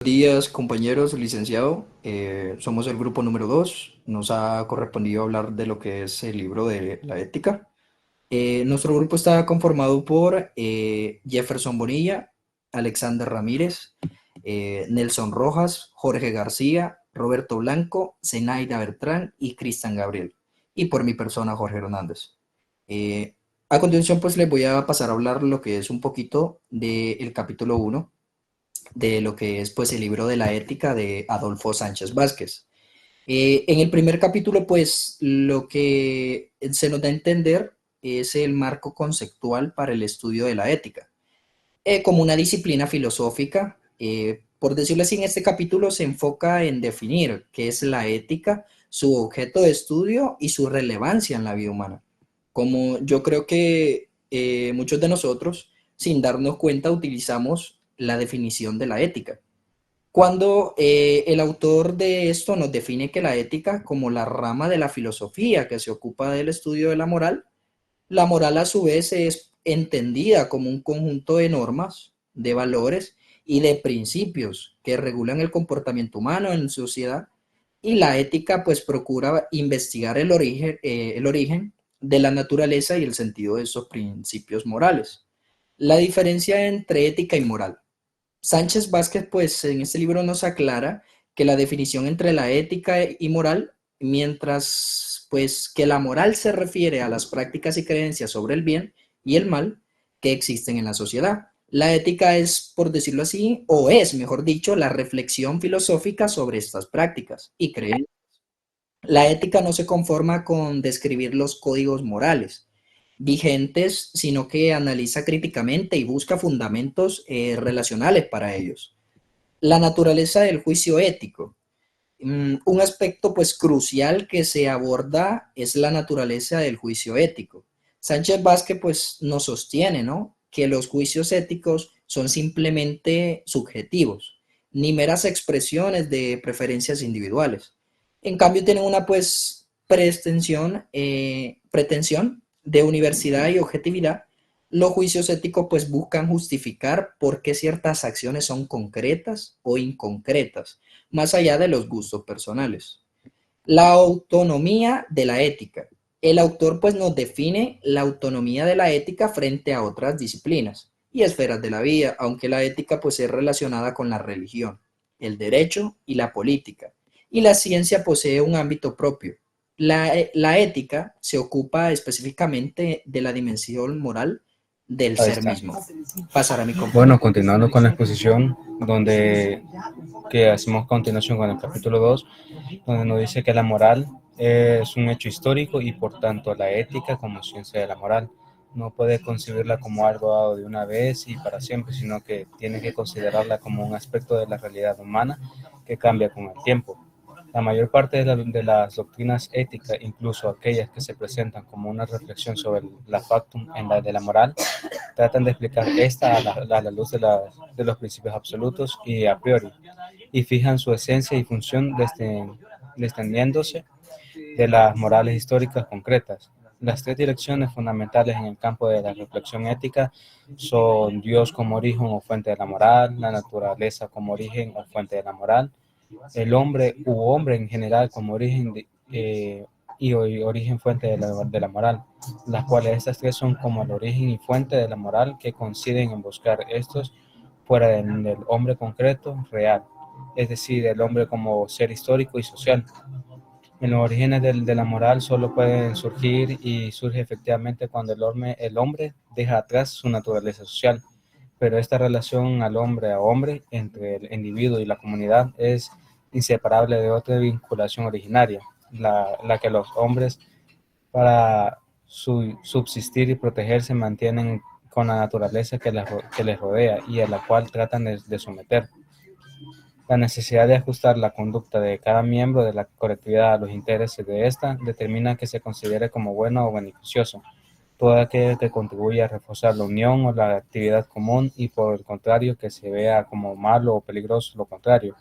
Días, compañeros, licenciado. Somos el grupo número 2. Nos ha correspondido hablar de lo que es el libro de la ética. Nuestro grupo está conformado por Jefferson Bonilla, Alexander Ramírez, Nelson Rojas, Jorge García, Roberto Blanco, Zenaida Bertrán y Cristian Gabriel. Y por mi persona, Jorge Hernández. Eh, a continuación, pues les voy a pasar a hablar lo que es un poquito del capítulo uno de lo que es pues el libro de la ética de Adolfo Sánchez Vázquez. En el primer capítulo pues lo que se nos da a entender es el marco conceptual para el estudio de la ética, como una disciplina filosófica. Por decirlo así, en este capítulo se enfoca en definir qué es la ética, su objeto de estudio y su relevancia en la vida humana. Como yo creo que muchos de nosotros, sin darnos cuenta, utilizamos la definición de la ética. Cuando el autor de esto nos define que la ética como la rama de la filosofía que se ocupa del estudio de la moral a su vez es entendida como un conjunto de normas, de valores y de principios que regulan el comportamiento humano en sociedad, y la ética pues procura investigar el origen de la naturaleza y el sentido de esos principios morales. La diferencia entre ética y moral. Sánchez Vázquez, pues en este libro nos aclara que la definición entre la ética y moral, mientras pues que la moral se refiere a las prácticas y creencias sobre el bien y el mal que existen en la sociedad. La ética es, por decirlo así, o es, mejor dicho, la reflexión filosófica sobre estas prácticas y creencias. La ética no se conforma con describir los códigos morales vigentes, sino que analiza críticamente y busca fundamentos relacionales para ellos. La naturaleza del juicio ético. Un aspecto pues crucial que se aborda es la naturaleza del juicio ético. Sánchez Vázquez pues nos sostiene, ¿no?, que los juicios éticos son simplemente subjetivos, ni meras expresiones de preferencias individuales. En cambio tienen una pues pretensión de universidad y objetividad. Los juicios éticos pues buscan justificar por qué ciertas acciones son concretas o inconcretas, más allá de los gustos personales. La autonomía de la ética. El autor pues nos define la autonomía de la ética frente a otras disciplinas y esferas de la vida, aunque la ética pues es relacionada con la religión, el derecho y la política, y la ciencia posee un ámbito propio. La ética se ocupa específicamente de la dimensión moral del Ahí ser está. mismo. Pasará a mi Bueno, compañero. continuando con la exposición, donde que hacemos continuación con el capítulo 2, donde nos dice que la moral es un hecho histórico y por tanto la ética como ciencia de la moral. No puede concebirla como algo dado de una vez y para siempre, sino que tiene que considerarla como un aspecto de la realidad humana que cambia con el tiempo. La mayor parte de las doctrinas éticas, incluso aquellas que se presentan como una reflexión sobre la factum en la de la moral, tratan de explicar esta a la luz de los principios absolutos y a priori, y fijan su esencia y función descendiéndose de las morales históricas concretas. Las tres direcciones fundamentales en el campo de la reflexión ética son Dios como origen o fuente de la moral, la naturaleza como origen o fuente de la moral, el hombre u hombre en general como origen y origen fuente de la moral, las cuales estas tres son como el origen y fuente de la moral que coinciden en buscar estos fuera del hombre concreto real, es decir, el hombre como ser histórico y social. En los orígenes de la moral solo pueden surgir y surge efectivamente cuando el hombre deja atrás su naturaleza social, pero esta relación al hombre a hombre entre el individuo y la comunidad es inseparable de otra vinculación originaria, la que los hombres para subsistir y protegerse mantienen con la naturaleza que les rodea y a la cual tratan de someter. La necesidad de ajustar la conducta de cada miembro de la colectividad a los intereses de esta determina que se considere como bueno o beneficioso todo aquello que contribuye a reforzar la unión o la actividad común y por el contrario que se vea como malo o peligroso lo contrario,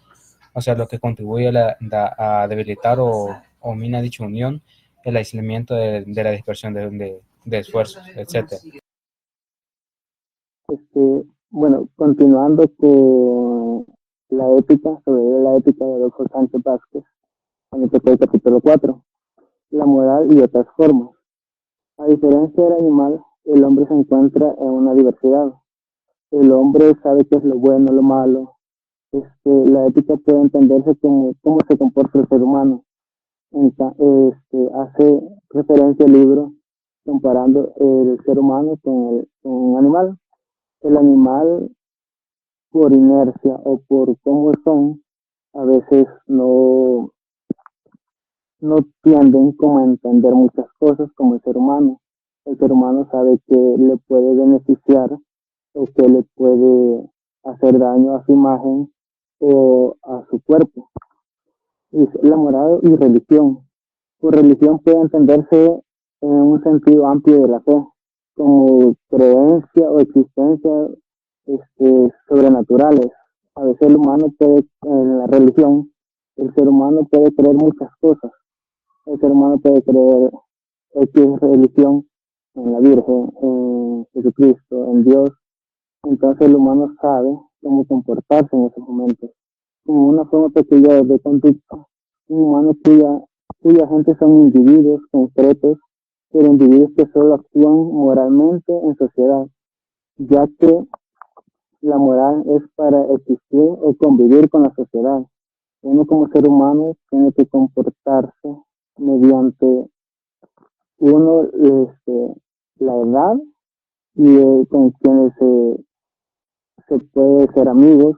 o sea, lo que contribuye a debilitar o mina dicha unión, el aislamiento de la dispersión de esfuerzos, etcétera. Bueno, continuando la ética, sobre la ética de Adolfo Sánchez Vázquez, en el capítulo 4, la moral y otras formas. A diferencia del animal, el hombre se encuentra en una diversidad. El hombre sabe qué es lo bueno, lo malo. La ética puede entenderse como cómo se comporta el ser humano. Hace referencia al libro comparando el ser humano con un animal. El animal, por inercia o por cómo son, a veces no tienden como a entender muchas cosas como el ser humano. El ser humano sabe que le puede beneficiar o que le puede hacer daño a su imagen o a su cuerpo. Y la moral y religión. Por religión puede entenderse en un sentido amplio de la fe, como creencia o existencia sobrenaturales. A veces el humano puede, en la religión, el ser humano puede creer muchas cosas. El ser humano puede creer X religión en la Virgen, en Jesucristo, en Dios. Entonces el humano sabe cómo comportarse en esos momentos. Como una forma peculiar de conducta, un humano cuya gente son individuos concretos, pero individuos que solo actúan moralmente en sociedad, ya que la moral es para existir o convivir con la sociedad. Uno como ser humano tiene que comportarse mediante uno la edad y con quienes se puede ser amigos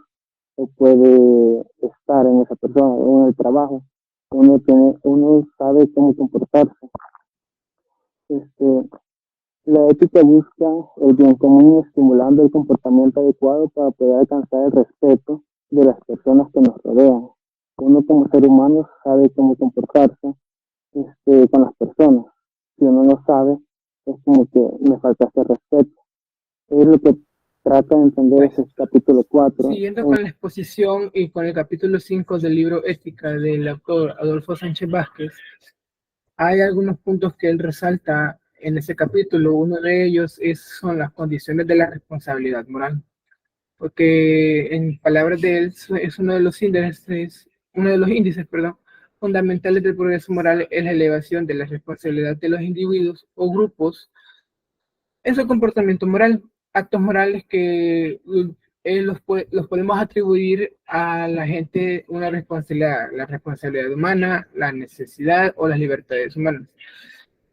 o puede estar en esa persona o en el trabajo. Uno sabe cómo comportarse. La ética busca el bien común estimulando el comportamiento adecuado para poder alcanzar el respeto de las personas que nos rodean. Uno como ser humano sabe cómo comportarse con las personas. Si uno no sabe, es como que me falta ese respeto. Es lo que trata de entender ese capítulo 4. Siguiendo con la exposición y con el capítulo 5 del libro Ética del autor Adolfo Sánchez Vázquez, hay algunos puntos que él resalta en ese capítulo. Uno de ellos son las condiciones de la responsabilidad moral, porque en palabras de él es uno de los índices, perdón, fundamentales del progreso moral es la elevación de la responsabilidad de los individuos o grupos en su comportamiento moral, actos morales que los podemos atribuir a la gente una responsabilidad, la responsabilidad humana, la necesidad o las libertades humanas.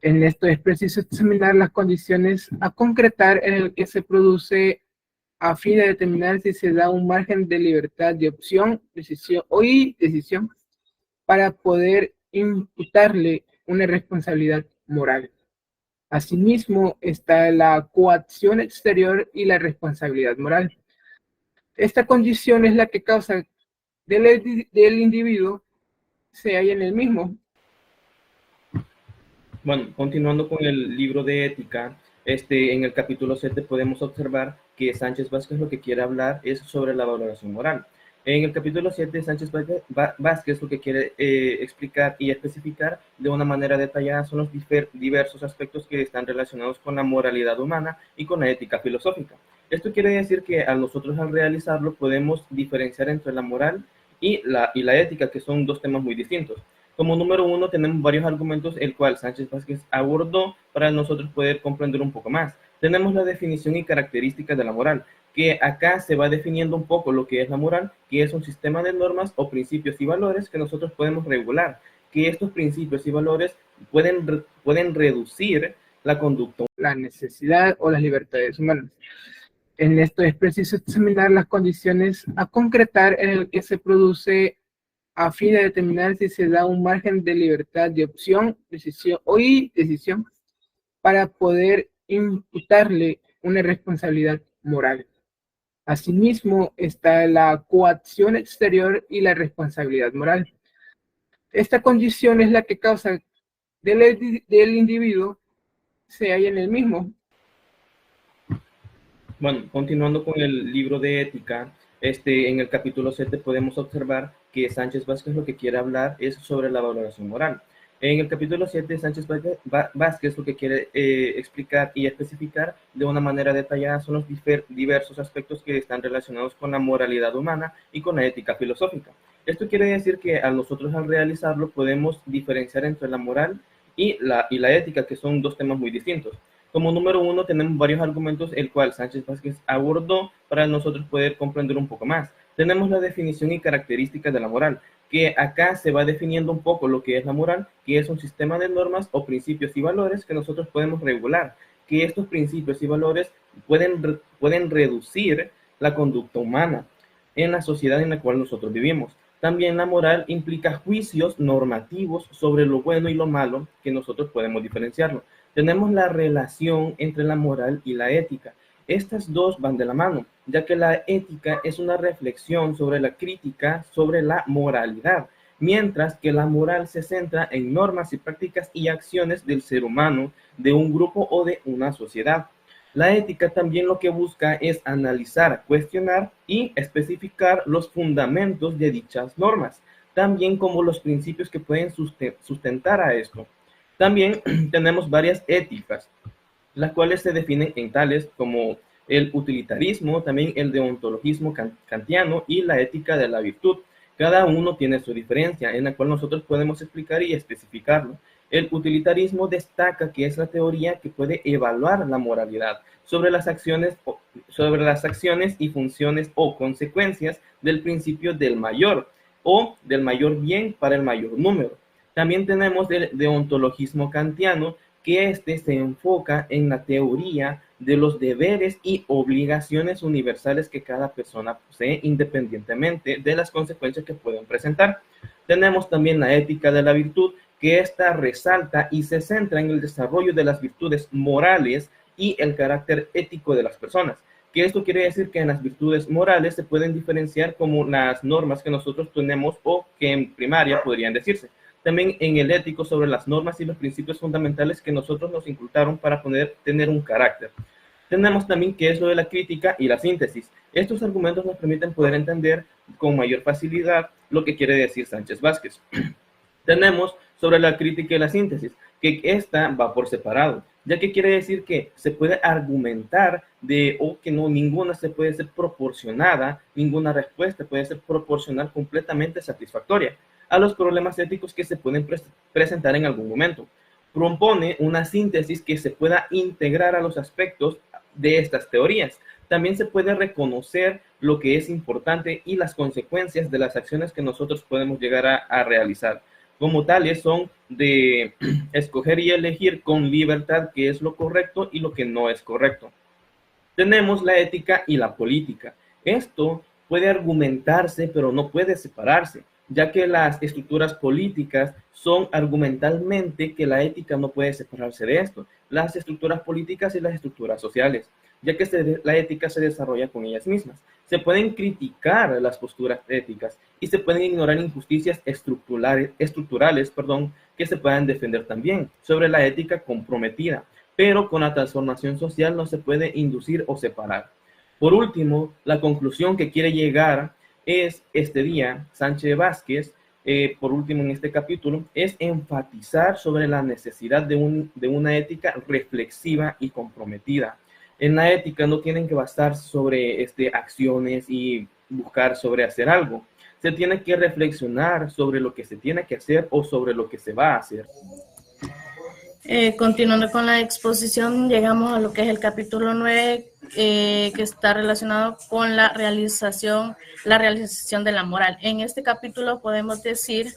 En esto es preciso examinar las condiciones a concretar en el que se produce a fin de determinar si se da un margen de libertad de opción, decisión o decisión para poder imputarle una responsabilidad moral. Asimismo, está la coacción exterior y la responsabilidad moral. Esta condición es la que causa del individuo se halla en el mismo. Bueno, continuando con el libro de ética, en el capítulo 7 podemos observar que Sánchez Vázquez lo que quiere hablar es sobre la valoración moral. En el capítulo 7, Sánchez Vázquez lo que quiere explicar y especificar de una manera detallada son los diversos aspectos que están relacionados con la moralidad humana y con la ética filosófica. Esto quiere decir que a nosotros al realizarlo podemos diferenciar entre la moral y la ética, que son dos temas muy distintos. Como número uno tenemos varios argumentos el cual Sánchez Vázquez abordó para nosotros poder comprender un poco más. Tenemos la definición y características de la moral, que acá se va definiendo un poco lo que es la moral, que es un sistema de normas o principios y valores que nosotros podemos regular, que estos principios y valores pueden reducir la conducta, la necesidad o las libertades humanas. En esto es preciso examinar las condiciones a concretar en el que se produce a fin de determinar si se da un margen de libertad de opción, decisión o decisión para poder imputarle una responsabilidad moral. Asimismo, está la coacción exterior y la responsabilidad moral. Esta condición es la que causa del individuo se halla en el mismo. Bueno, continuando con el libro de ética, en el capítulo 7 podemos observar que Sánchez Vázquez lo que quiere hablar es sobre la valoración moral. En el capítulo 7, Sánchez Vázquez lo que quiere explicar y especificar de una manera detallada son los diversos aspectos que están relacionados con la moralidad humana y con la ética filosófica. Esto quiere decir que nosotros al realizarlo podemos diferenciar entre la moral y la ética, que son dos temas muy distintos. Como número uno, tenemos varios argumentos, el cual Sánchez Vázquez abordó para nosotros poder comprender un poco más. Tenemos la definición y características de la moral, que acá se va definiendo un poco lo que es la moral, que es un sistema de normas o principios y valores que nosotros podemos regular, que estos principios y valores pueden reducir la conducta humana en la sociedad en la cual nosotros vivimos. También la moral implica juicios normativos sobre lo bueno y lo malo que nosotros podemos diferenciarlo. Tenemos la relación entre la moral y la ética. Estas dos van de la mano, ya que la ética es una reflexión sobre la crítica sobre la moralidad, mientras que la moral se centra en normas y prácticas y acciones del ser humano, de un grupo o de una sociedad. La ética también lo que busca es analizar, cuestionar y especificar los fundamentos de dichas normas, también como los principios que pueden sustentar a esto. También tenemos varias éticas, las cuales se definen en tales como el utilitarismo, también el deontologismo kantiano y la ética de la virtud. Cada uno tiene su diferencia, en la cual nosotros podemos explicar y especificarlo. El utilitarismo destaca que es la teoría que puede evaluar la moralidad sobre las acciones y funciones o consecuencias del principio del mayor o del mayor bien para el mayor número. También tenemos el deontologismo kantiano, que se enfoca en la teoría de los deberes y obligaciones universales que cada persona posee independientemente de las consecuencias que pueden presentar. Tenemos también la ética de la virtud, que esta resalta y se centra en el desarrollo de las virtudes morales y el carácter ético de las personas. Que esto quiere decir que en las virtudes morales se pueden diferenciar como las normas que nosotros tenemos o que en primaria podrían decirse. También en el ético sobre las normas y los principios fundamentales que nosotros nos inculcaron para poder tener un carácter. Tenemos también qué es lo de la crítica y la síntesis. Estos argumentos nos permiten poder entender con mayor facilidad lo que quiere decir Sánchez Vázquez. Tenemos sobre la crítica y la síntesis, que esta va por separado, ya que quiere decir que se puede argumentar o que no, ninguna se puede ser proporcionada, ninguna respuesta puede ser proporcional completamente satisfactoria a los problemas éticos que se pueden presentar en algún momento. Propone una síntesis que se pueda integrar a los aspectos de estas teorías. También se puede reconocer lo que es importante y las consecuencias de las acciones que nosotros podemos llegar a realizar. Como tales son de escoger y elegir con libertad qué es lo correcto y lo que no es correcto. Tenemos la ética y la política. Esto puede argumentarse, pero no puede separarse, ya que las estructuras políticas son argumentalmente que la ética no puede separarse de esto. Las estructuras políticas y las estructuras sociales, ya que la ética se desarrolla con ellas mismas. Se pueden criticar las posturas éticas y se pueden ignorar injusticias estructurales, que se puedan defender también sobre la ética comprometida, pero con la transformación social no se puede inducir o separar. Por último, la conclusión que quiere llegar es este día, Sánchez Vázquez, por último en este capítulo, es enfatizar sobre la necesidad de una ética reflexiva y comprometida. En la ética no tienen que basarse sobre acciones y buscar sobre hacer algo. Se tiene que reflexionar sobre lo que se tiene que hacer o sobre lo que se va a hacer. Continuando con la exposición, llegamos a lo que es el capítulo 9, que está relacionado con la realización de la moral. En este capítulo podemos decir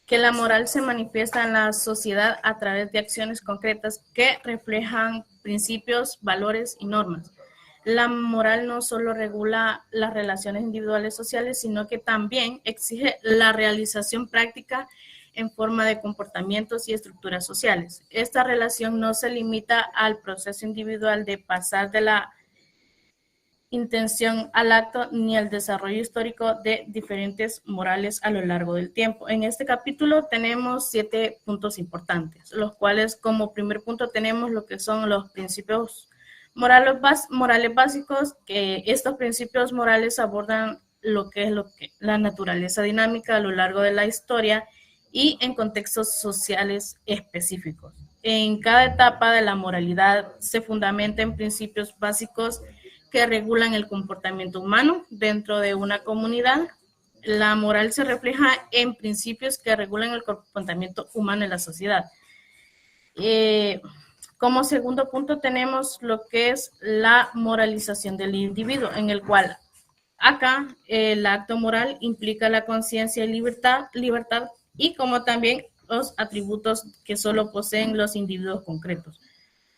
que la moral se manifiesta en la sociedad a través de acciones concretas que reflejan principios, valores y normas. La moral no solo regula las relaciones individuales sociales, sino que también exige la realización práctica en forma de comportamientos y estructuras sociales. Esta relación no se limita al proceso individual de pasar de la intención al acto ni al desarrollo histórico de diferentes morales a lo largo del tiempo. En este capítulo tenemos 7 puntos importantes, los cuales como primer punto tenemos lo que son los principios morales básicos, que estos principios morales abordan lo que es la naturaleza dinámica a lo largo de la historia y en contextos sociales específicos. En cada etapa de la moralidad se fundamenta en principios básicos que regulan el comportamiento humano dentro de una comunidad. La moral se refleja en principios que regulan el comportamiento humano en la sociedad. Como segundo punto tenemos lo que es la moralización del individuo, en el cual acá el acto moral implica la conciencia y libertad, y como también los atributos que solo poseen los individuos concretos.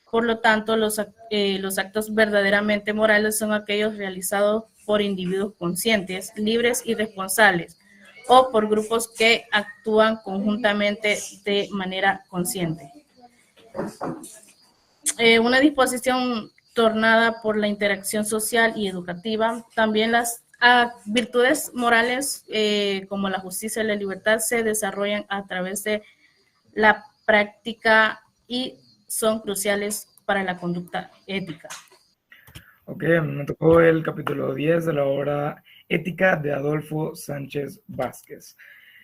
Por lo tanto, los actos verdaderamente morales son aquellos realizados por individuos conscientes, libres y responsables, o por grupos que actúan conjuntamente de manera consciente. Una disposición tornada por la interacción social y educativa. También las virtudes morales como la justicia y la libertad se desarrollan a través de la práctica y son cruciales para la conducta ética. Ok, me tocó el capítulo 10 de la obra Ética de Adolfo Sánchez Vázquez.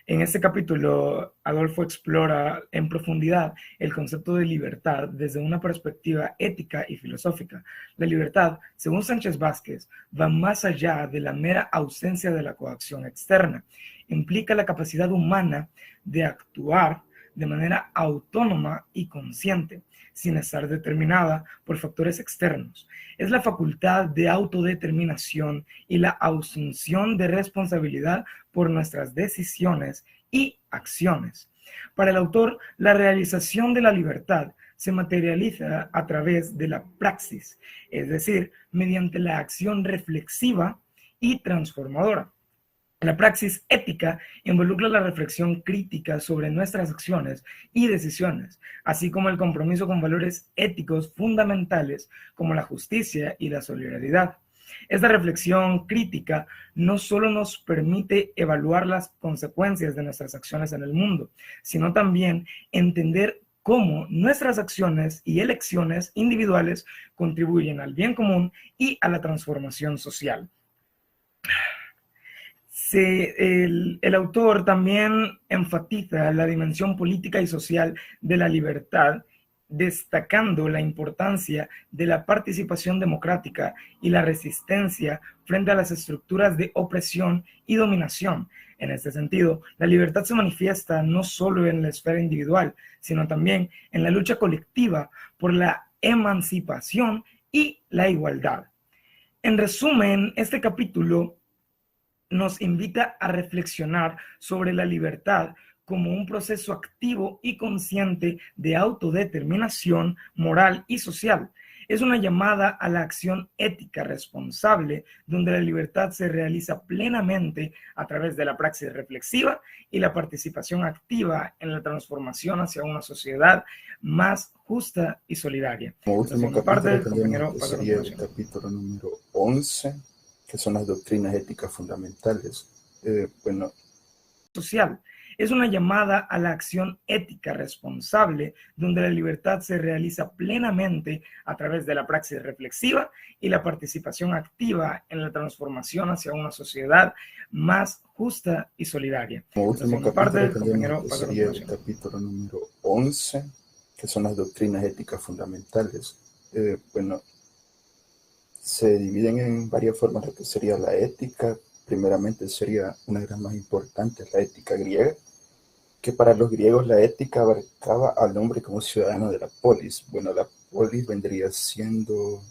En este capítulo, Adolfo explora en profundidad el concepto de libertad desde una perspectiva ética y filosófica. La libertad, según Sánchez Vázquez, va más allá de la mera ausencia de la coacción externa. Implica la capacidad humana de actuar de manera autónoma y consciente, sin estar determinada por factores externos. Es la facultad de autodeterminación y la asunción de responsabilidad por nuestras decisiones y acciones. Para el autor, la realización de la libertad se materializa a través de la praxis, es decir, mediante la acción reflexiva y transformadora. La praxis ética involucra la reflexión crítica sobre nuestras acciones y decisiones, así como el compromiso con valores éticos fundamentales como la justicia y la solidaridad. Esta reflexión crítica no solo nos permite evaluar las consecuencias de nuestras acciones en el mundo, sino también entender cómo nuestras acciones y elecciones individuales contribuyen al bien común y a la transformación social. El autor también enfatiza la dimensión política y social de la libertad, destacando la importancia de la participación democrática y la resistencia frente a las estructuras de opresión y dominación. En este sentido, la libertad se manifiesta no solo en la esfera individual, sino también en la lucha colectiva por la emancipación y la igualdad. En resumen, este capítulo nos invita a reflexionar sobre la libertad como un proceso activo y consciente de autodeterminación moral y social. Es una llamada a la acción ética responsable, donde la libertad se realiza plenamente a través de la praxis reflexiva y la participación activa en la transformación hacia una sociedad más justa y solidaria. Como último capítulo sería el capítulo número 11, que son las doctrinas éticas fundamentales. Social. Es una llamada a la acción ética responsable, donde la libertad se realiza plenamente a través de la praxis reflexiva y la participación activa en la transformación hacia una sociedad más justa y solidaria. Como último capítulo sería el capítulo número 11, que son las doctrinas éticas fundamentales. Se dividen en varias formas lo que sería la ética. Primeramente sería una de las más importantes, la ética griega, que para los griegos la ética abarcaba al hombre como ciudadano de la polis. Bueno, la polis vendría siendo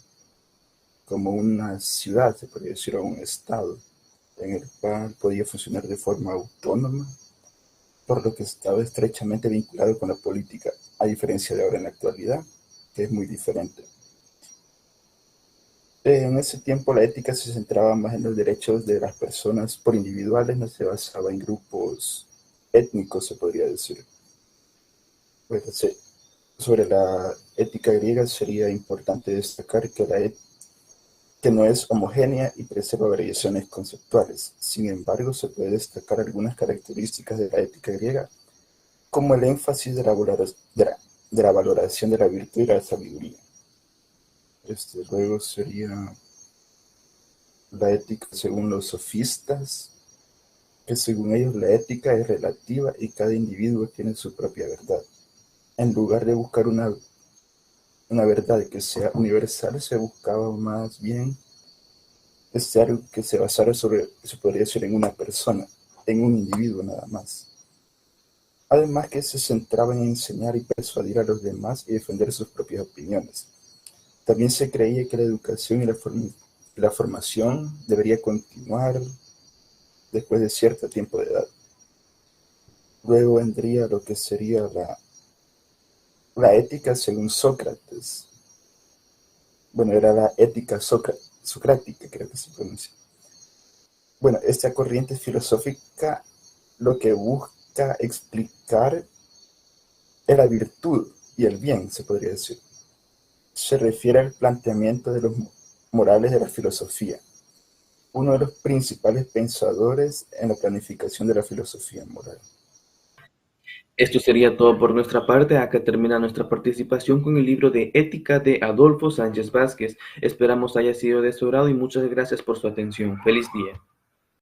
como una ciudad, se podría decir, o un estado, en el cual podía funcionar de forma autónoma, por lo que estaba estrechamente vinculado con la política, a diferencia de ahora en la actualidad, que es muy diferente. En ese tiempo la ética se centraba más en los derechos de las personas por individuales, no se basaba en grupos étnicos, se podría decir. Sobre la ética griega sería importante destacar que no es homogénea y preserva variaciones conceptuales. Sin embargo, se puede destacar algunas características de la ética griega, como el énfasis de la valoración de la virtud y la sabiduría. Luego sería la ética según los sofistas, que según ellos la ética es relativa y cada individuo tiene su propia verdad. En lugar de buscar una verdad que sea universal, se buscaba más bien algo que se basara se podría decir, en una persona, en un individuo nada más. Además que se centraba en enseñar y persuadir a los demás y defender sus propias opiniones. También se creía que la educación y la formación debería continuar después de cierto tiempo de edad. Luego vendría lo que sería la ética según Sócrates. Bueno, era la ética socrática, creo que se pronuncia. Bueno, esta corriente filosófica lo que busca explicar es la virtud y el bien, se podría decir. Se refiere al planteamiento de los morales de la filosofía, uno de los principales pensadores en la planificación de la filosofía moral. Esto sería todo por nuestra parte. Acá termina nuestra participación con el libro de Ética de Adolfo Sánchez Vázquez. Esperamos haya sido de su agrado y muchas gracias por su atención. Feliz día.